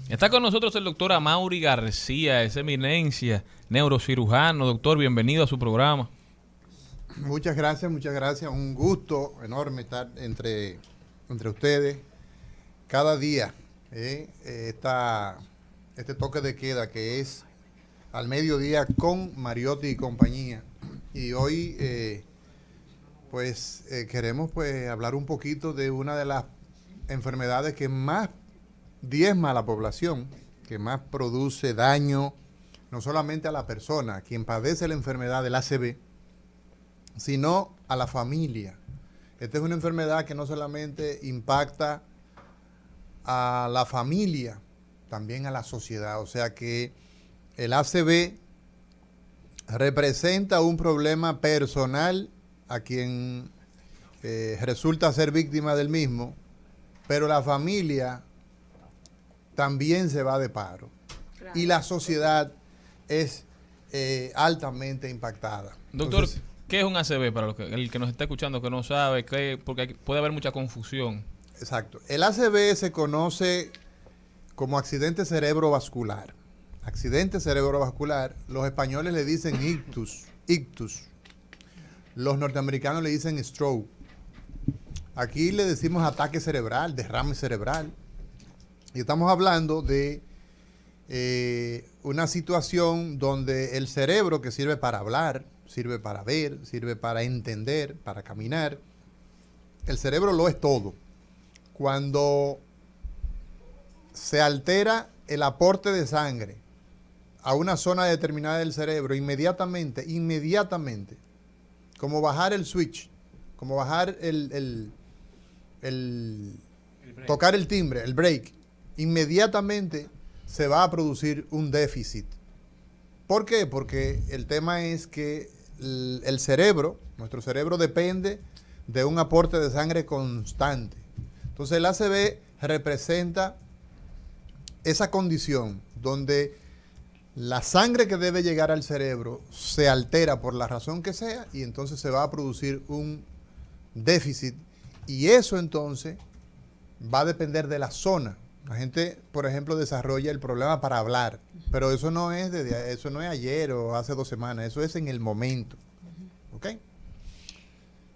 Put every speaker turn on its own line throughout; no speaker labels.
Está con nosotros el doctor Amaury García, es eminencia, neurocirujano. Doctor, bienvenido a su programa.
Muchas gracias, muchas gracias. Un gusto enorme estar entre ustedes cada día. Este toque de queda que es al mediodía con Mariotti y compañía. Y hoy queremos hablar un poquito de una de las enfermedades que más diezma a la población, que más produce daño no solamente a la persona, quien padece la enfermedad del ACV, sino a la familia. Esta es una enfermedad que no solamente impacta a la familia, también a la sociedad. O sea que el ACV representa un problema personal a quien resulta ser víctima del mismo, pero la familia también se va de paro. Claro. Y la sociedad es altamente impactada.
Doctor, entonces, ¿qué es un ACV para el que nos está escuchando que no sabe? Porque puede haber mucha confusión.
Exacto. El ACV se conoce como accidente cerebrovascular. Accidente cerebrovascular, los españoles le dicen ictus. Los norteamericanos le dicen stroke. Aquí le decimos ataque cerebral, derrame cerebral. Y estamos hablando de una situación donde el cerebro, que sirve para hablar, sirve para ver, sirve para entender, para caminar, el cerebro lo es todo. Cuando se altera el aporte de sangre a una zona determinada del cerebro, inmediatamente, como bajar el switch, como bajar tocar el timbre, el break, inmediatamente se va a producir un déficit. ¿Por qué? Porque el tema es que el cerebro, nuestro cerebro depende de un aporte de sangre constante. Entonces el ACV representa esa condición donde la sangre que debe llegar al cerebro se altera por la razón que sea y entonces se va a producir un déficit y eso entonces va a depender de la zona. La gente, por ejemplo, desarrolla el problema para hablar, pero eso no es ayer o hace 2 semanas, eso es en el momento. ¿Ok?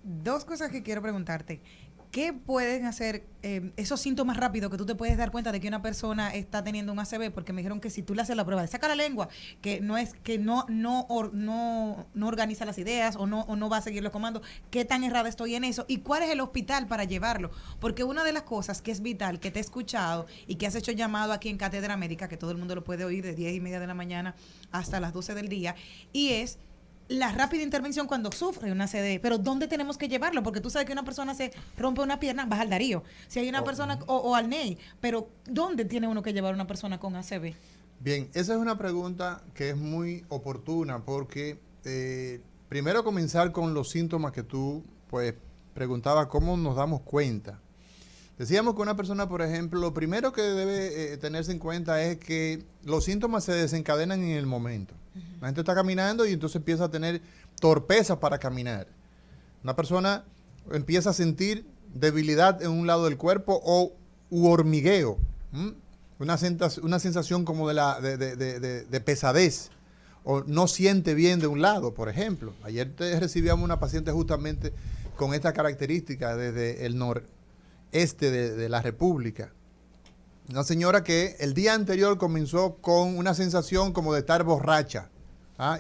Dos cosas que quiero preguntarte. ¿Qué pueden hacer esos síntomas rápidos que tú te puedes dar cuenta de que una persona está teniendo un ACV? Porque me dijeron que si tú le haces la prueba de saca la lengua, que no organiza las ideas o no va a seguir los comandos, ¿qué tan errada estoy en eso? ¿Y cuál es el hospital para llevarlo? Porque una de las cosas que es vital, que te he escuchado y que has hecho llamado aquí en Cátedra Médica, que todo el mundo lo puede oír de 10:30 de la mañana hasta las 12 del día, y es la rápida intervención cuando sufre una ACV, pero ¿dónde tenemos que llevarlo? Porque tú sabes que una persona se rompe una pierna, vas al Darío. Si hay una persona, o al NEI, pero ¿dónde tiene uno que llevar a una persona con ACV?
Bien, esa es una pregunta que es muy oportuna porque primero comenzar con los síntomas que tú preguntabas, ¿cómo nos damos cuenta? Decíamos que una persona, por ejemplo, lo primero que debe tenerse en cuenta es que los síntomas se desencadenan en el momento. La gente está caminando y entonces empieza a tener torpeza para caminar. Una persona empieza a sentir debilidad en un lado del cuerpo u hormigueo. Una sensación como de pesadez. O no siente bien de un lado, por ejemplo. Ayer recibíamos una paciente justamente con esta característica desde el noreste de la República. Una señora que el día anterior comenzó con una sensación como de estar borracha.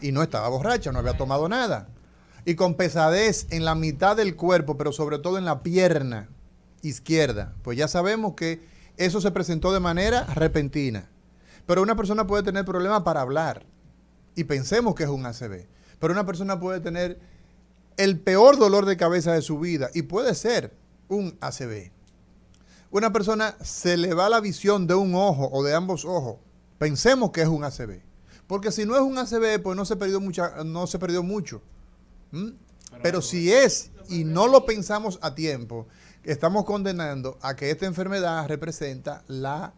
Y no estaba borracha, no había tomado nada. Y con pesadez en la mitad del cuerpo, pero sobre todo en la pierna izquierda. Pues ya sabemos que eso se presentó de manera repentina. Pero una persona puede tener problemas para hablar. Y pensemos que es un ACV. Pero una persona puede tener el peor dolor de cabeza de su vida. Y puede ser un ACV. Una persona se le va la visión de un ojo o de ambos ojos. Pensemos que es un ACV. Porque si no es un ACV, pues no se perdió mucho. Pero si es y no lo pensamos a tiempo, estamos condenando a que esta enfermedad representa la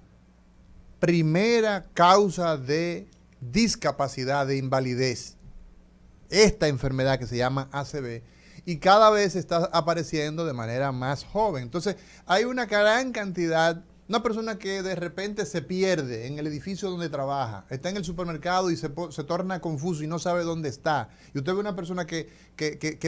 primera causa de discapacidad, de invalidez. Esta enfermedad que se llama ACV y cada vez está apareciendo de manera más joven. Entonces, hay una gran cantidad Una persona que de repente se pierde en el edificio donde trabaja, está en el supermercado y se torna confuso y no sabe dónde está. Y usted ve una persona que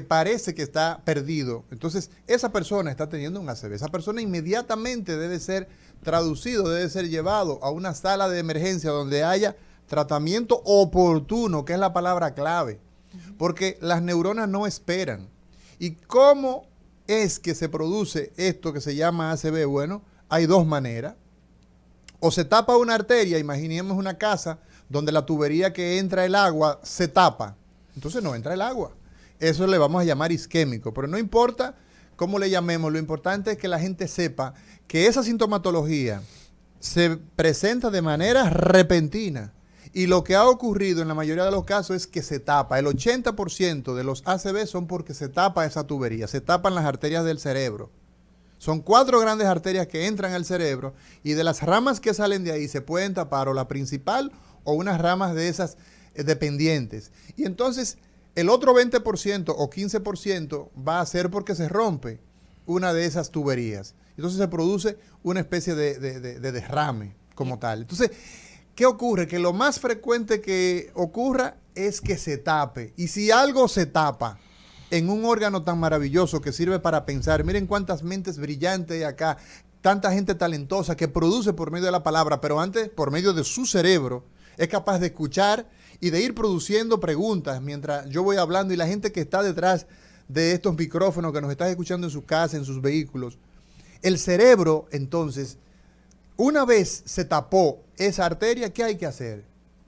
parece que está perdido. Entonces, esa persona está teniendo un ACV. Esa persona inmediatamente debe ser traducido, debe ser llevado a una sala de emergencia donde haya tratamiento oportuno, que es la palabra clave. Porque las neuronas no esperan. ¿Y cómo es que se produce esto que se llama ACV? Bueno, hay dos maneras. O se tapa una arteria, imaginemos una casa donde la tubería que entra el agua se tapa. Entonces no entra el agua. Eso le vamos a llamar isquémico. Pero no importa cómo le llamemos, lo importante es que la gente sepa que esa sintomatología se presenta de manera repentina. Y lo que ha ocurrido en la mayoría de los casos es que se tapa. El 80% de los ACV son porque se tapa esa tubería, se tapan las arterias del cerebro. Son 4 grandes arterias que entran al cerebro y de las ramas que salen de ahí se pueden tapar o la principal o unas ramas de esas dependientes. Y entonces el otro 20% o 15% va a ser porque se rompe una de esas tuberías. Entonces se produce una especie de derrame como tal. Entonces, ¿qué ocurre? Que lo más frecuente que ocurra es que se tape. Y si algo se tapa en un órgano tan maravilloso que sirve para pensar, miren cuántas mentes brillantes hay acá, tanta gente talentosa que produce por medio de la palabra, pero antes por medio de su cerebro es capaz de escuchar y de ir produciendo preguntas mientras yo voy hablando, y la gente que está detrás de estos micrófonos que nos está escuchando en su casa, en sus vehículos. El cerebro, entonces, una vez se tapó esa arteria, ¿qué hay que hacer?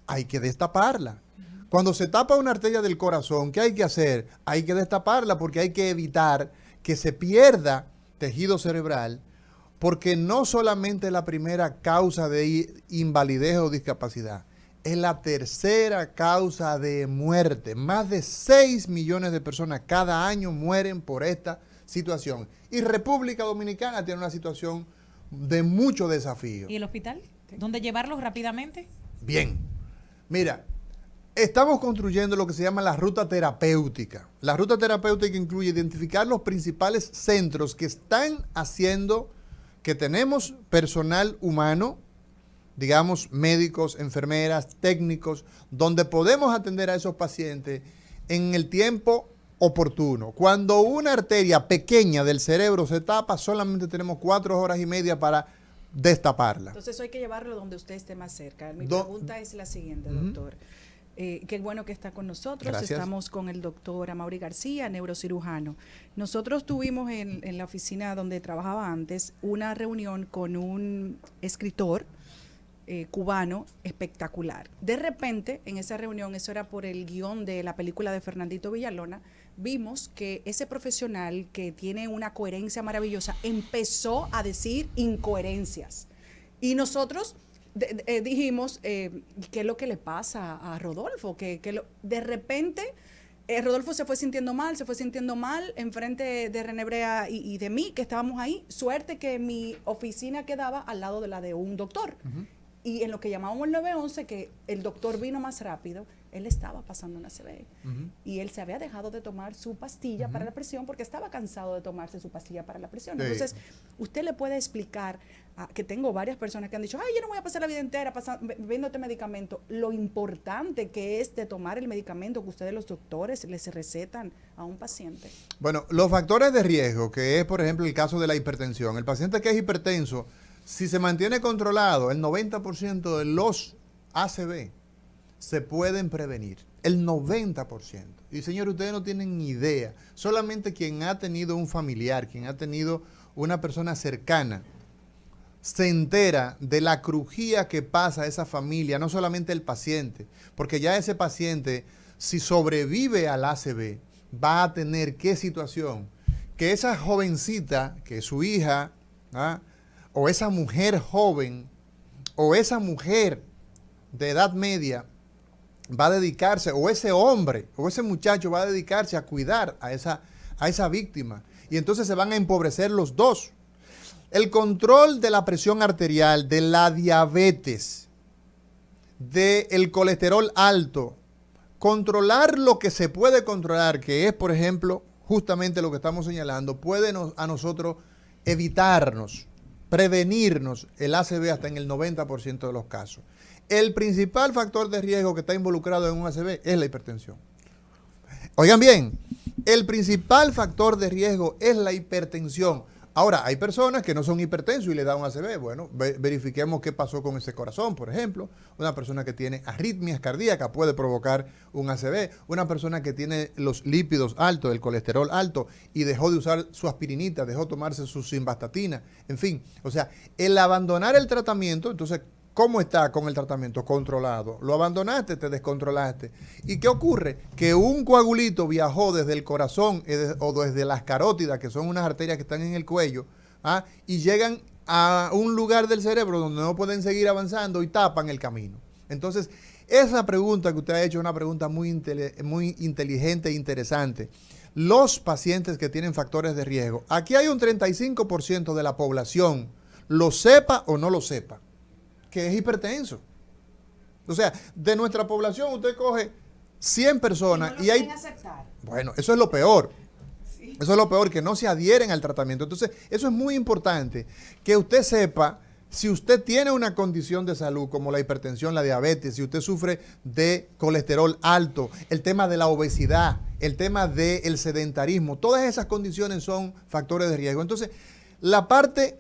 Hay que destaparla. Cuando se tapa una arteria del corazón, ¿qué hay que hacer? Hay que destaparla porque hay que evitar que se pierda tejido cerebral, porque no solamente es la primera causa de invalidez o discapacidad, es la tercera causa de muerte. Más de 6 millones de personas cada año mueren por esta situación. Y República Dominicana tiene una situación de mucho desafío.
¿Y el hospital? ¿Dónde llevarlos rápidamente?
Bien. Mira, estamos construyendo lo que se llama la ruta terapéutica. La ruta terapéutica incluye identificar los principales centros que están haciendo que tenemos personal humano, digamos médicos, enfermeras, técnicos, donde podemos atender a esos pacientes en el tiempo oportuno. Cuando una arteria pequeña del cerebro se tapa, solamente tenemos 4 horas y media para destaparla.
Entonces hay que llevarlo donde usted esté más cerca. Mi pregunta es la siguiente, doctor. Qué bueno que está con nosotros.
Gracias.
Estamos con el doctor Amaury García, neurocirujano. Nosotros tuvimos en la oficina donde trabajaba antes una reunión con un escritor cubano espectacular. De repente, en esa reunión, eso era por el guión de la película de Fernandito Villalona, vimos que ese profesional que tiene una coherencia maravillosa empezó a decir incoherencias. Y nosotros dijimos, ¿qué es lo que le pasa a Rodolfo? De repente, Rodolfo se fue sintiendo mal en frente de René Brea y de mí, que estábamos ahí. Suerte que mi oficina quedaba al lado de la de un doctor. Y en lo que llamábamos el 911, que el doctor vino más rápido, él estaba pasando una ACV. Y él se había dejado de tomar su pastilla para la presión porque estaba cansado de tomarse su pastilla para la presión. Sí. Entonces, usted le puede explicar, que tengo varias personas que han dicho, ay, yo no voy a pasar la vida entera bebiendo este medicamento, lo importante que es de tomar el medicamento que ustedes los doctores les recetan a un paciente.
Bueno, los factores de riesgo, que es, por ejemplo, el caso de la hipertensión. El paciente que es hipertenso, si se mantiene controlado, el 90% de los ACV se pueden prevenir. El 90%. Y señor, ustedes no tienen ni idea. Solamente quien ha tenido un familiar, quien ha tenido una persona cercana, se entera de la crujía que pasa a esa familia, no solamente el paciente, porque ya ese paciente, si sobrevive al ACV, va a tener qué situación. Que esa jovencita, que es su hija, o esa mujer joven, o esa mujer de edad media, va a dedicarse, o ese hombre, o ese muchacho va a dedicarse a cuidar a esa víctima. Y entonces se van a empobrecer los dos. El control de la presión arterial, de la diabetes, del colesterol alto, controlar lo que se puede controlar, que es, por ejemplo, justamente lo que estamos señalando, puede a nosotros evitarnos prevenirnos el ACV hasta en el 90% de los casos. El principal factor de riesgo que está involucrado en un ACV es la hipertensión. Oigan bien, el principal factor de riesgo es la hipertensión. Ahora, hay personas que no son hipertensos y le da un ACV. Bueno, verifiquemos qué pasó con ese corazón, por ejemplo. Una persona que tiene arritmias cardíacas puede provocar un ACV. Una persona que tiene los lípidos altos, el colesterol alto y dejó de usar su aspirinita, dejó de tomarse su simvastatina. En fin, o sea, el abandonar el tratamiento, entonces, ¿cómo está con el tratamiento? Controlado. Lo abandonaste, te descontrolaste. ¿Y qué ocurre? Que un coagulito viajó desde el corazón o desde las carótidas, que son unas arterias que están en el cuello, y llegan a un lugar del cerebro donde no pueden seguir avanzando y tapan el camino. Entonces, esa pregunta que usted ha hecho es una pregunta muy inteligente e interesante. Los pacientes que tienen factores de riesgo, aquí hay un 35% de la población, lo sepa o no lo sepa, que es hipertenso. O sea, de nuestra población usted coge 100 personas y hay... aceptar. Bueno, eso es lo peor. Sí. Eso es lo peor, que no se adhieren al tratamiento. Entonces, eso es muy importante, que usted sepa si usted tiene una condición de salud como la hipertensión, la diabetes, si usted sufre de colesterol alto, el tema de la obesidad, el tema del sedentarismo, todas esas condiciones son factores de riesgo. Entonces, la parte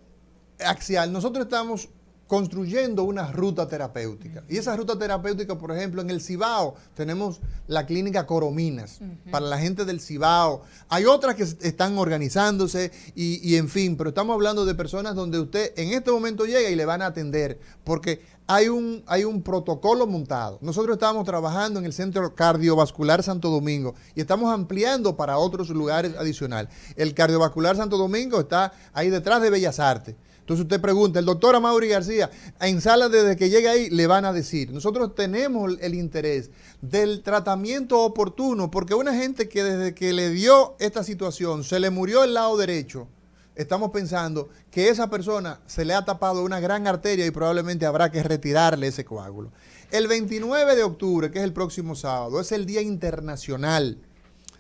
axial, nosotros estamos construyendo una ruta terapéutica. Y esa ruta terapéutica, por ejemplo, en el Cibao tenemos la clínica Corominas, para la gente del Cibao. Hay otras que están organizándose y en fin, pero estamos hablando de personas donde usted en este momento llega y le van a atender, porque hay un protocolo montado. Nosotros estamos trabajando en el Centro Cardiovascular Santo Domingo y estamos ampliando para otros lugares adicionales. El Cardiovascular Santo Domingo está ahí detrás de Bellas Artes. Entonces usted pregunta, el doctor Amaury García, en sala desde que llegue ahí, le van a decir. Nosotros tenemos el interés del tratamiento oportuno, porque una gente que desde que le dio esta situación, se le murió el lado derecho, estamos pensando que esa persona se le ha tapado una gran arteria y probablemente habrá que retirarle ese coágulo. El 29 de octubre, que es el próximo sábado, es el Día Internacional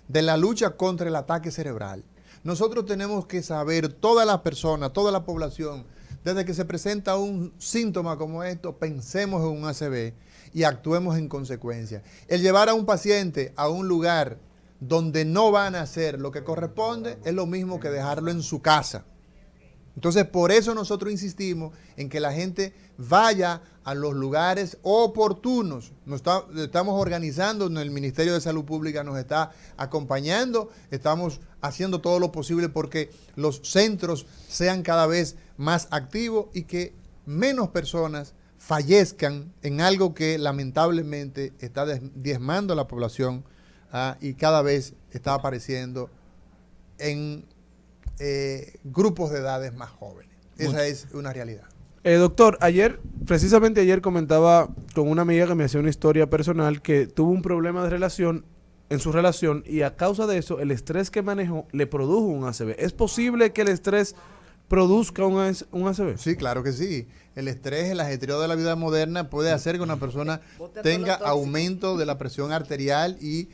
de la Lucha contra el Ataque Cerebral. Nosotros tenemos que saber, todas las personas, toda la población, desde que se presenta un síntoma como esto, pensemos en un ACV y actuemos en consecuencia. El llevar a un paciente a un lugar donde no van a hacer lo que corresponde es lo mismo que dejarlo en su casa. Entonces, por eso nosotros insistimos en que la gente vaya a los lugares oportunos. Estamos organizando, el Ministerio de Salud Pública nos está acompañando, estamos haciendo todo lo posible porque los centros sean cada vez más activos y que menos personas fallezcan en algo que lamentablemente está diezmando a la población y cada vez está apareciendo en grupos de edades más jóvenes. Esa es una realidad.
Doctor, precisamente ayer comentaba con una amiga que me hacía una historia personal que tuvo un problema de relación en su relación y a causa de eso el estrés que manejó le produjo un ACV. ¿Es posible que el estrés produzca un ACV?
Sí, claro que sí. El estrés, el ajetreo de la vida moderna puede hacer que una persona tenga aumento de la presión arterial y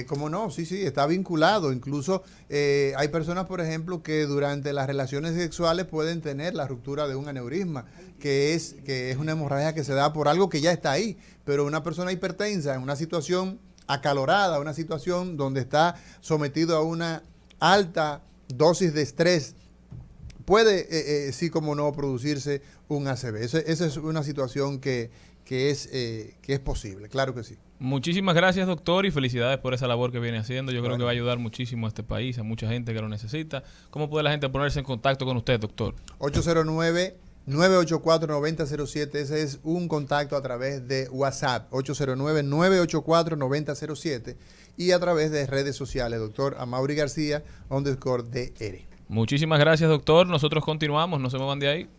¿cómo no? Sí, está vinculado. Incluso hay personas, por ejemplo, que durante las relaciones sexuales pueden tener la ruptura de un aneurisma, que es una hemorragia que se da por algo que ya está ahí. Pero una persona hipertensa en una situación acalorada, una situación donde está sometido a una alta dosis de estrés, puede, sí como no, producirse un ACV. Esa es una situación que es posible, claro que sí.
Muchísimas gracias, doctor, y felicidades por esa labor que viene haciendo. Yo creo que va a ayudar muchísimo a este país, a mucha gente que lo necesita. ¿Cómo puede la gente ponerse en contacto con usted, doctor?
809-984-9007, ese es un contacto a través de WhatsApp, 809-984-9007 y a través de redes sociales, doctor Amaury García, _DR.
Muchísimas gracias, doctor. Nosotros continuamos, no se muevan de ahí.